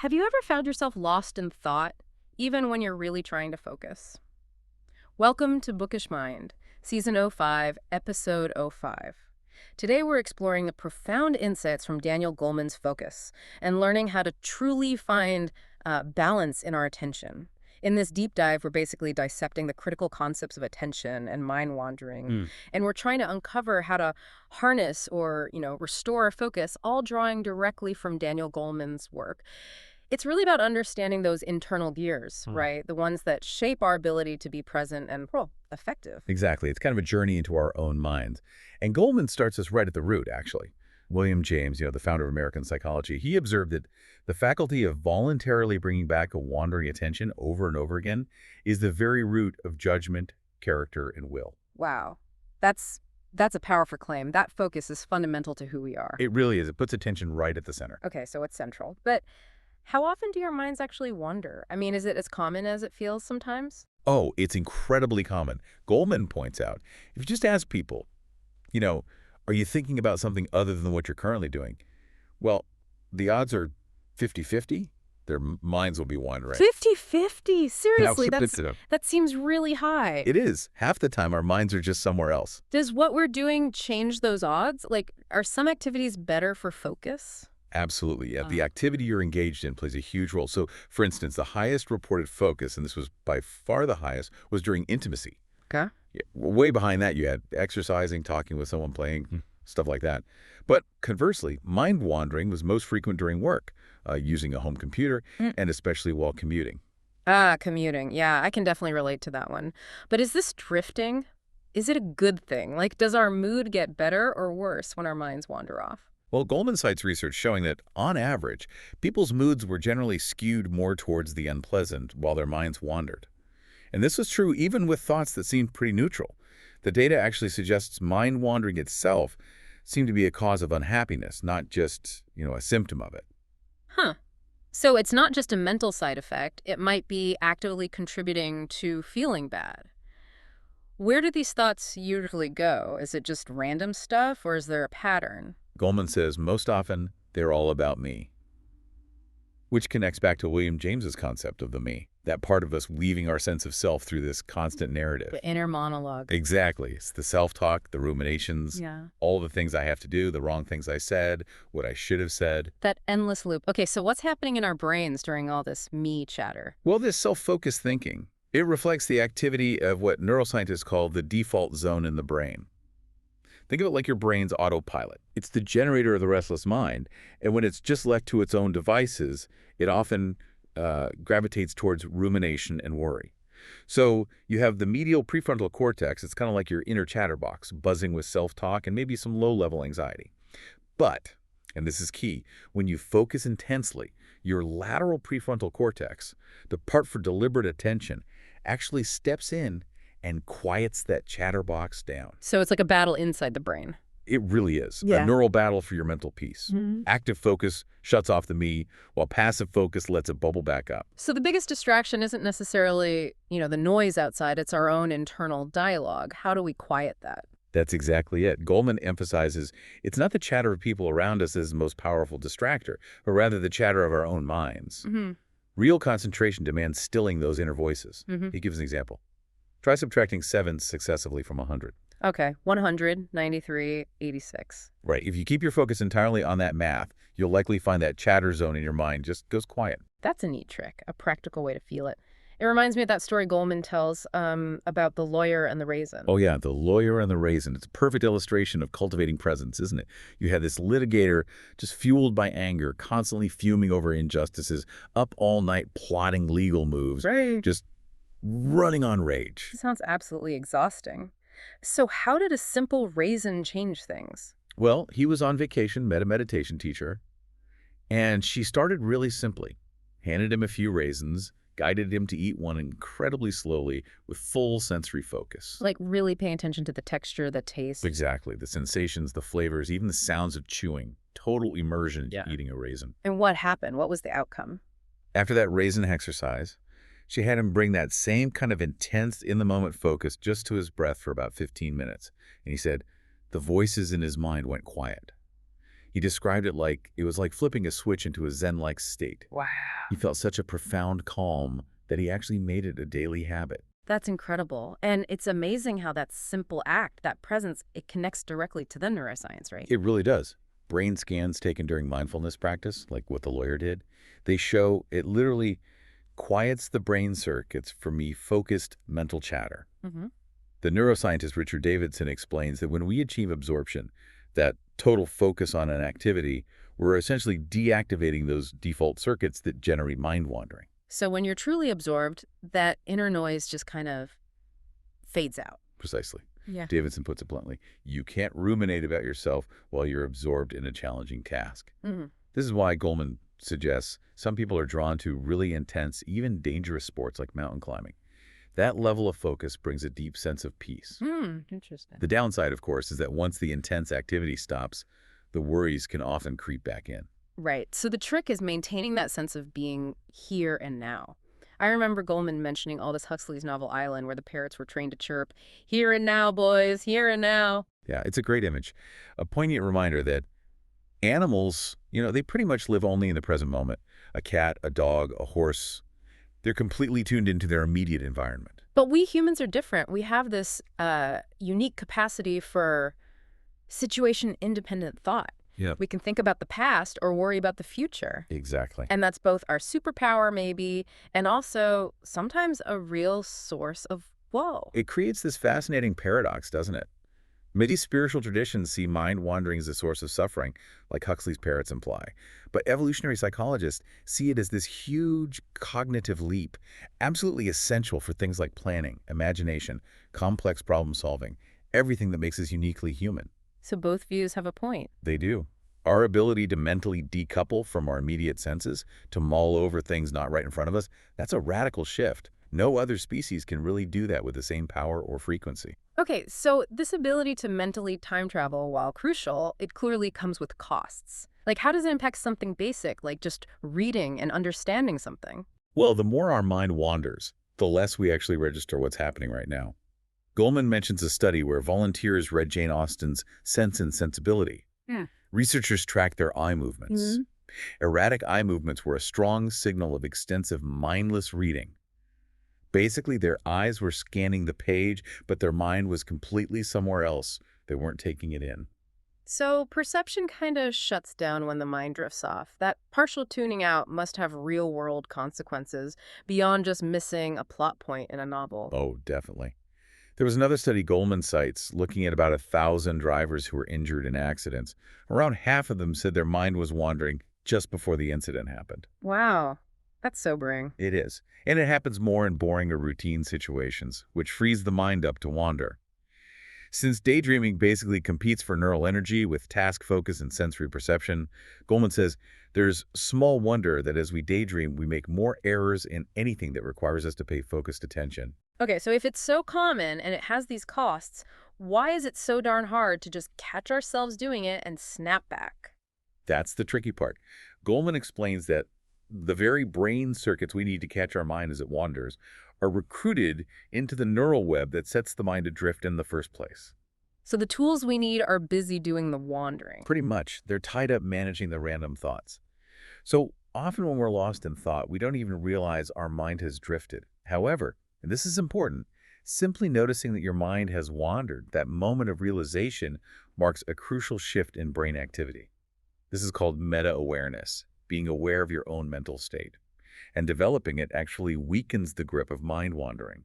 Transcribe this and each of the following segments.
Have you ever found yourself lost in thought, even when you're really trying to focus? Welcome to Bookish Mind, Season O5, Episode O5. Today we're exploring the profound insights from Daniel Goleman's focus and learning how to truly find balance in our attention. In this deep dive, we're basically dissecting the critical concepts of attention and mind wandering, Mm. and we're trying to uncover how to harness or, restore our focus, all drawing directly from Daniel Goleman's work. It's really about understanding those internal gears, Mm. right? The ones that shape our ability to be present and, well, effective. Exactly. It's kind of a journey into our own minds. And Goleman starts us right at the root, actually. William James, the founder of American psychology, he observed that the faculty of voluntarily bringing back a wandering attention over and over again is the very root of judgment, character, and will. Wow. That's a powerful claim. That focus is fundamental to who we are. It really is. It puts attention right at the center. Okay, so it's central. But how often do your minds actually wander? I mean, is it as common as it feels sometimes? Oh, it's incredibly common. Goleman points out, if you just ask people, are you thinking about something other than what you're currently doing? Well, the odds are 50-50. Their minds will be wandering. 50-50? Seriously, Now, that seems really high. it is. Half the time, our minds are just somewhere else. Does what we're doing change those odds? Like, are some activities better for focus? Absolutely, yeah. The activity you're engaged in plays a huge role. So, for instance, the highest reported focus, and this was by far the highest, was during intimacy. Okay. Yeah, way behind that, you had exercising, talking with someone, playing, stuff like that. But conversely, mind wandering was most frequent during work, using a home computer, and especially while commuting. Commuting. Yeah, I can definitely relate to that one. But is this drifting? Is it a good thing? Like, does our mood get better or worse when our minds wander off? Well, Goleman cites research showing that, on average, people's moods were generally skewed more towards the unpleasant while their minds wandered. And this was true even with thoughts that seemed pretty neutral. The data actually suggests mind wandering itself seemed to be a cause of unhappiness, not just, a symptom of it. Huh. So it's not just a mental side effect. It might be actively contributing to feeling bad. Where do these thoughts usually go? Is it just random stuff, or is there a pattern? Goleman says most often they're all about me, which connects back to William James's concept of the me, that part of us weaving our sense of self through this constant narrative. The inner monologue. Exactly. It's the self-talk, the ruminations, Yeah. all the things I have to do, the wrong things I said, what I should have said. That endless loop. Okay, so what's happening in our brains during all this me chatter? Well, this self-focused thinking, it reflects the activity of what neuroscientists call the default zone in the brain. Think of it like your brain's autopilot. It's the generator of the restless mind, and when it's just left to its own devices, it often gravitates towards rumination and worry. So you have the medial prefrontal cortex. It's kind of like your inner chatterbox, buzzing with self-talk and maybe some low-level anxiety. But, and this is key, when you focus intensely, your lateral prefrontal cortex, the part for deliberate attention, actually steps in and quiets that chatterbox down. So it's like a battle inside the brain. It really is. Yeah. A neural battle for your mental peace. Active focus shuts off the me, while passive focus lets it bubble back up. So the biggest distraction isn't necessarily, the noise outside. It's our own internal dialogue. How do we quiet that? That's exactly it. Goleman emphasizes it's not the chatter of people around us as the most powerful distractor, but rather the chatter of our own minds. Real concentration demands stilling those inner voices. He gives an example. Try subtracting 7 successively from 100. Okay, 100, 93, 86. Right. If you keep your focus entirely on that math, you'll likely find that chatter zone in your mind just goes quiet. That's a neat trick, a practical way to feel it. It reminds me of that story Goleman tells about the lawyer and the raisin. Oh, yeah, the lawyer and the raisin. It's a perfect illustration of cultivating presence, isn't it? You have this litigator just fueled by anger, constantly fuming over injustices, up all night plotting legal moves, Right. just running on rage. It sounds absolutely exhausting. So how did a simple raisin change things? Well, he was on vacation, met a meditation teacher, and she started really simply. Handed him a few raisins, guided him to eat one incredibly slowly with full sensory focus. Like really paying attention to the texture, the taste. Exactly. The sensations, the flavors, even the sounds of chewing. Total immersion into Yeah. eating a raisin. And what happened? What was the outcome? After that raisin exercise, she had him bring that same kind of intense, in-the-moment focus just to his breath for about 15 minutes. And he said the voices in his mind went quiet. He described it was like flipping a switch into a Zen-like state. Wow. He felt such a profound calm that he actually made it a daily habit. That's incredible. And it's amazing how that simple act, that presence, it connects directly to the neuroscience, right? It really does. Brain scans taken during mindfulness practice, like what the lawyer did, they show it literally quiets the brain circuits for me focused mental chatter. Mm-hmm. The neuroscientist Richard Davidson explains that when we achieve absorption, that total focus on an activity, we're essentially deactivating those default circuits that generate mind wandering. So when you're truly absorbed, that inner noise just kind of fades out. Precisely. Yeah. Davidson puts it bluntly, you can't ruminate about yourself while you're absorbed in a challenging task. Mm-hmm. This is why Goleman suggests some people are drawn to really intense, even dangerous sports like mountain climbing. That level of focus brings a deep sense of peace. Interesting. The downside, of course, is that once the intense activity stops, the worries can often creep back in. Right. So the trick is maintaining that sense of being here and now. I remember Goleman mentioning Aldous Huxley's novel Island, where the parrots were trained to chirp, "Here and now, boys, here and now." Yeah, it's a great image. A poignant reminder that animals, they pretty much live only in the present moment. A cat, a dog, a horse, they're completely tuned into their immediate environment. But we humans are different. We have this unique capacity for situation-independent thought. Yeah. We can think about the past or worry about the future. Exactly. And that's both our superpower, maybe, and also sometimes a real source of woe. It creates this fascinating paradox, doesn't it? Many spiritual traditions see mind wandering as a source of suffering, like Huxley's parrots imply. But evolutionary psychologists see it as this huge cognitive leap, absolutely essential for things like planning, imagination, complex problem solving, everything that makes us uniquely human. So both views have a point. They do. Our ability to mentally decouple from our immediate senses, to mull over things not right in front of us, that's a radical shift. No other species can really do that with the same power or frequency. Okay, so this ability to mentally time travel, while crucial, it clearly comes with costs. Like, how does it impact something basic, like just reading and understanding something? Well, the more our mind wanders, the less we actually register what's happening right now. Goleman mentions a study where volunteers read Jane Austen's Sense and Sensibility. Yeah. Researchers tracked their eye movements. Erratic eye movements were a strong signal of extensive mindless reading. Basically, their eyes were scanning the page, but their mind was completely somewhere else. They weren't taking it in. So perception kind of shuts down when the mind drifts off. That partial tuning out must have real-world consequences beyond just missing a plot point in a novel. Oh, definitely. There was another study Goleman cites looking at about 1,000 drivers who were injured in accidents. Around half of them said their mind was wandering just before the incident happened. Wow, that's sobering. It is. And it happens more in boring or routine situations, which frees the mind up to wander. Since daydreaming basically competes for neural energy with task focus and sensory perception, Goleman says there's small wonder that as we daydream, we make more errors in anything that requires us to pay focused attention. Okay, so if it's so common and it has these costs, why is it so darn hard to just catch ourselves doing it and snap back? That's the tricky part. Goleman explains that the very brain circuits we need to catch our mind as it wanders are recruited into the neural web that sets the mind adrift in the first place. So the tools we need are busy doing the wandering. Pretty much. They're tied up managing the random thoughts. So often when we're lost in thought, we don't even realize our mind has drifted. However, and this is important, simply noticing that your mind has wandered, that moment of realization marks a crucial shift in brain activity. This is called meta-awareness, being aware of your own mental state. And developing it actually weakens the grip of mind wandering.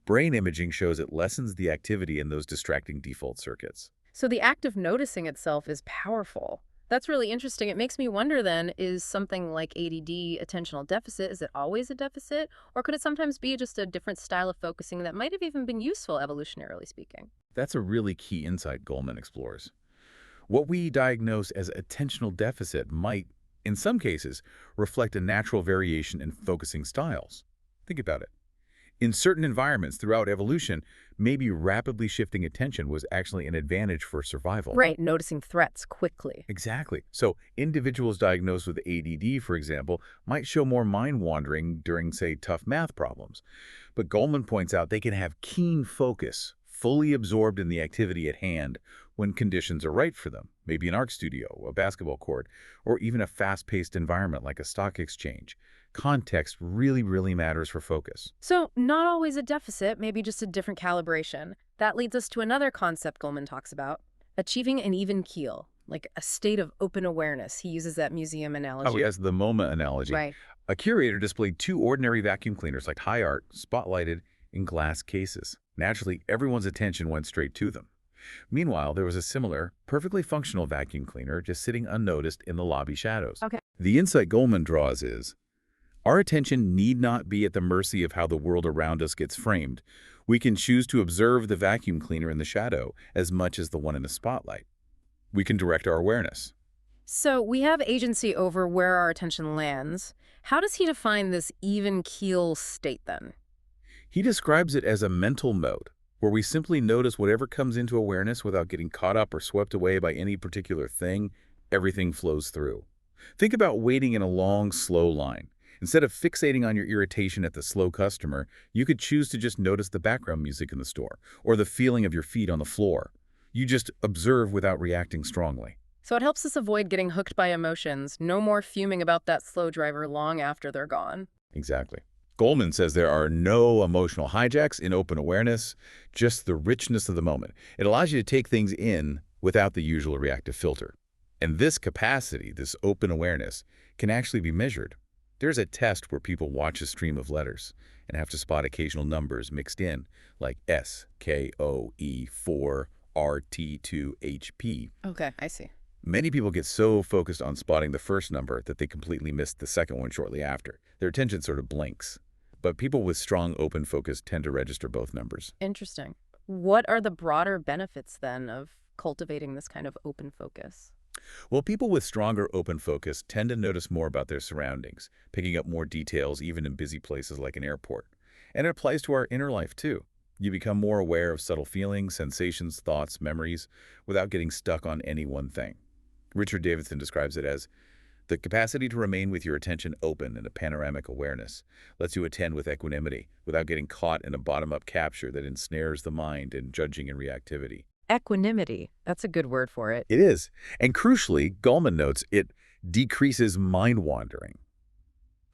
Brain imaging shows it lessens the activity in those distracting default circuits. So the act of noticing itself is powerful. That's really interesting. It makes me wonder then, is something like ADD, attentional deficit, is it always a deficit? Or could it sometimes be just a different style of focusing that might have even been useful evolutionarily speaking? That's a really key insight Goleman explores. What we diagnose as attentional deficit might, in some cases, reflect a natural variation in focusing styles. Think about it. In certain environments throughout evolution, maybe rapidly shifting attention was actually an advantage for survival. Right, noticing threats quickly. Exactly. So individuals diagnosed with ADD, for example, might show more mind wandering during, say, tough math problems. But Goleman points out they can have keen focus, fully absorbed in the activity at hand when conditions are right for them, maybe an art studio, a basketball court, or even a fast-paced environment like a stock exchange. Context really, really matters for focus. So, not always a deficit, maybe just a different calibration. That leads us to another concept Goleman talks about, achieving an even keel, like a state of open awareness. He uses that museum Oh, analogy. yes, the MoMA analogy. Right. A curator displayed two ordinary vacuum cleaners like high art, spotlighted in glass cases. Naturally, everyone's attention went straight to them. Meanwhile, there was a similar, perfectly functional vacuum cleaner just sitting unnoticed in the lobby shadows. Okay. The insight Goleman draws is, our attention need not be at the mercy of how the world around us gets framed. We can choose to observe the vacuum cleaner in the shadow as much as the one in the spotlight. We can direct our awareness. So, we have agency over where our attention lands. How does he define this even keel state then? He describes it as a mental mode, where we simply notice whatever comes into awareness without getting caught up or swept away by any particular thing. Everything flows through. Think about waiting in a long, slow line. Instead of fixating on your irritation at the slow customer, you could choose to just notice the background music in the store, or the feeling of your feet on the floor. You just observe without reacting strongly. So, it helps us avoid getting hooked by emotions, no more fuming about that slow driver long after they're gone. Exactly. Goleman says there are no emotional hijacks in open awareness, just the richness of the moment. It allows you to take things in without the usual reactive filter. And this capacity, this open awareness, can actually be measured. There's a test where people watch a stream of letters and have to spot occasional numbers mixed in, like S, K, O, E, 4, R, T, 2, H, P. Okay, I see. Many people get so focused on spotting the first number that they completely miss the second one shortly after. Their attention sort of blinks. But people with strong open focus tend to register both numbers. Interesting. What are the broader benefits then of cultivating this kind of open focus? Well, people with stronger open focus tend to notice more about their surroundings, picking up more details even in busy places like an airport. And it applies to our inner life too. You become more aware of subtle feelings, sensations, thoughts, memories, without getting stuck on any one thing. Richard Davidson describes it as, the capacity to remain with your attention open in a panoramic awareness lets you attend with equanimity without getting caught in a bottom-up capture that ensnares the mind in judging and reactivity. Equanimity. That's a good word for it. It is. And crucially, Goleman notes, it decreases mind wandering.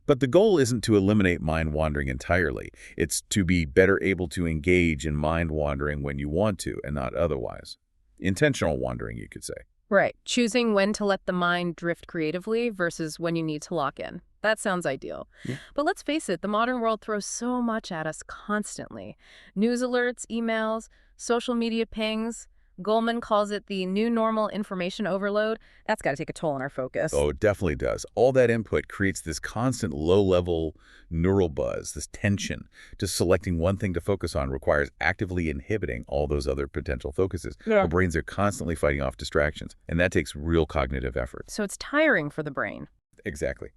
But the goal isn't to eliminate mind wandering entirely. It's to be better able to engage in mind wandering when you want to and not otherwise. Intentional wandering, you could say. Right. Choosing when to let the mind drift creatively versus when you need to lock in. That sounds ideal. Yeah. But let's face it, the modern world throws so much at us constantly. News alerts, emails, social media pings. Goleman calls it the new normal information overload. That's got to take a toll on our focus. Oh, it definitely does. All that input creates this constant low-level neural buzz, this tension. Just selecting one thing to focus on requires actively inhibiting all those other potential focuses. Yeah. Our brains are constantly fighting off distractions, and that takes real cognitive effort. So it's tiring for the brain. Exactly.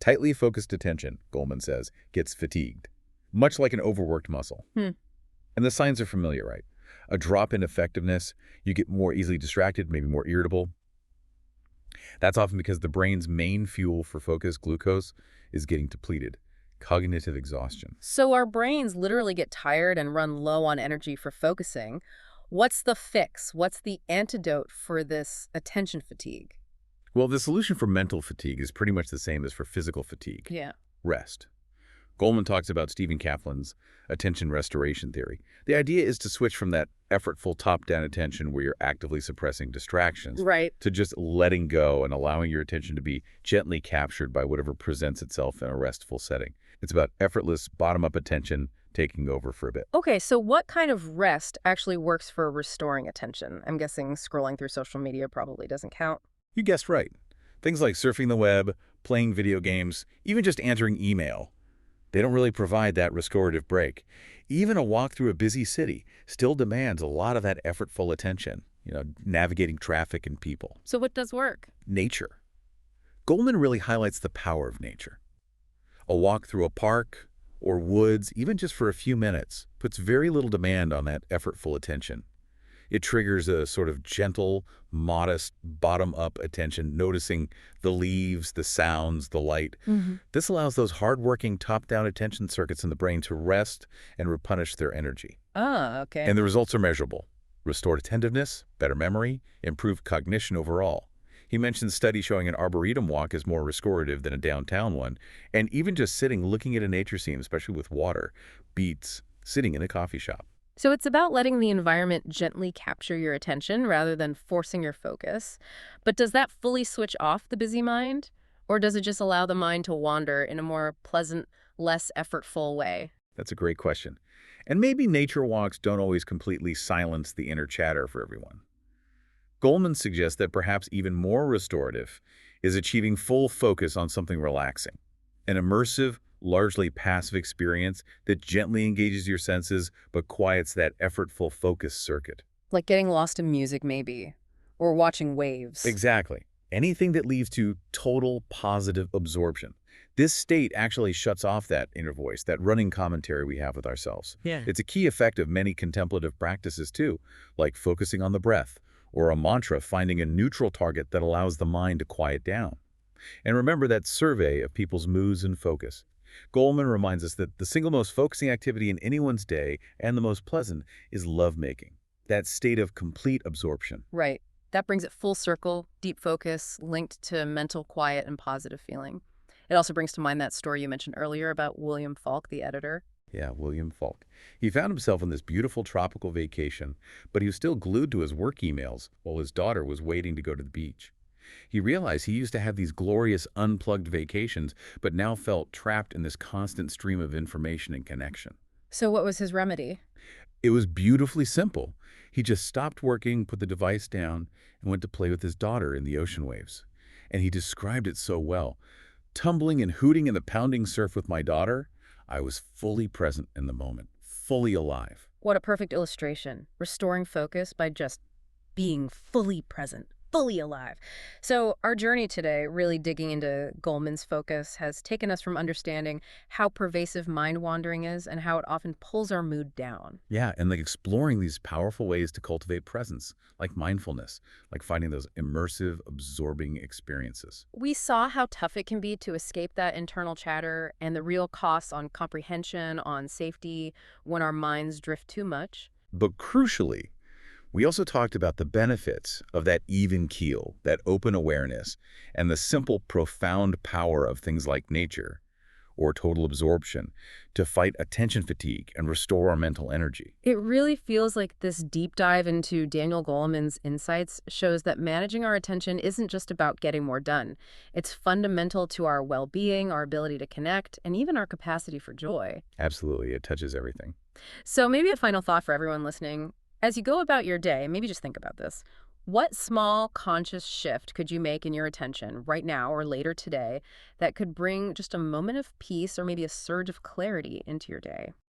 Tightly focused attention, Goleman says, gets fatigued, much like an overworked muscle. And the signs are familiar, right? A drop in effectiveness, you get more easily distracted, maybe more irritable. That's often because the brain's main fuel for focus, glucose, is getting depleted. Cognitive exhaustion. So our brains literally get tired and run low on energy for focusing. What's the fix? What's the antidote for this attention fatigue? Well, the solution for mental fatigue is pretty much the same as for physical fatigue. Yeah. Rest. Goleman talks about Stephen Kaplan's attention restoration theory. The idea is to switch from that effortful top-down attention where you're actively suppressing distractions Right. to just letting go and allowing your attention to be gently captured by whatever presents itself in a restful setting. It's about effortless, bottom-up attention taking over for a bit. Okay, so what kind of rest actually works for restoring attention? I'm guessing scrolling through social media probably doesn't count. You guessed right. Things like surfing the web, playing video games, even just answering email. They don't really provide that restorative break. Even a walk through a busy city still demands a lot of that effortful attention, navigating traffic and people. So what does work? Nature. Goleman really highlights the power of nature. A walk through a park or woods, even just for a few minutes, puts very little demand on that effortful attention. It triggers a sort of gentle, modest, bottom-up attention, noticing the leaves, the sounds, the light. Hmm. This allows those hard-working, top-down attention circuits in the brain to rest and replenish their energy. Ah, okay. And the results are measurable. Restored attentiveness, better memory, improved cognition overall. He mentions studies showing an arboretum walk is more restorative than a downtown one, and even just sitting looking at a nature scene, especially with water, beats sitting in a coffee shop. So it's about letting the environment gently capture your attention rather than forcing your focus. But does that fully switch off the busy mind? Or does it just allow the mind to wander in a more pleasant, less effortful way? That's a great question. And maybe nature walks don't always completely silence the inner chatter for everyone. Goleman suggests that perhaps even more restorative is achieving full focus on something relaxing, an immersive, largely passive experience that gently engages your senses but quiets that effortful focus circuit. Like getting lost in music, maybe, or watching waves. Exactly. Anything that leads to total positive absorption. This state actually shuts off that inner voice, that running commentary we have with ourselves. Yeah. It's a key effect of many contemplative practices too, like focusing on the breath, or a mantra finding a neutral target that allows the mind to quiet down. And remember that survey of people's moods and focus. Goleman reminds us that the single most focusing activity in anyone's day, and the most pleasant, is lovemaking. That state of complete absorption. Right. That brings it full circle, deep focus, linked to mental quiet and positive feeling. It also brings to mind that story you mentioned earlier about William Falk, the editor. Yeah, William Falk. He found himself on this beautiful tropical vacation, but he was still glued to his work emails while his daughter was waiting to go to the beach. He realized he used to have these glorious unplugged vacations, but now felt trapped in this constant stream of information and connection. So what was his remedy? It was beautifully simple. He just stopped working, put the device down, and went to play with his daughter in the ocean waves. And he described it so well. Tumbling and hooting in the pounding surf with my daughter, I was fully present in the moment, fully alive. What a perfect illustration. Restoring focus by just being fully present, fully alive. So our journey today, really digging into Goleman's focus, has taken us from understanding how pervasive mind wandering is and how it often pulls our mood down. Yeah, and like exploring these powerful ways to cultivate presence, like mindfulness, like finding those immersive, absorbing experiences. We saw how tough it can be to escape that internal chatter and the real costs on comprehension, on safety, when our minds drift too much. But crucially, we also talked about the benefits of that even keel, that open awareness, and the simple, profound power of things like nature or total absorption to fight attention fatigue and restore our mental energy. It really feels like this deep dive into Daniel Goleman's insights shows that managing our attention isn't just about getting more done. It's fundamental to our well-being, our ability to connect, and even our capacity for joy. Absolutely, it touches everything. So maybe a final thought for everyone listening. As you go about your day, maybe just think about this. What small conscious shift could you make in your attention right now or later today that could bring just a moment of peace or maybe a surge of clarity into your day?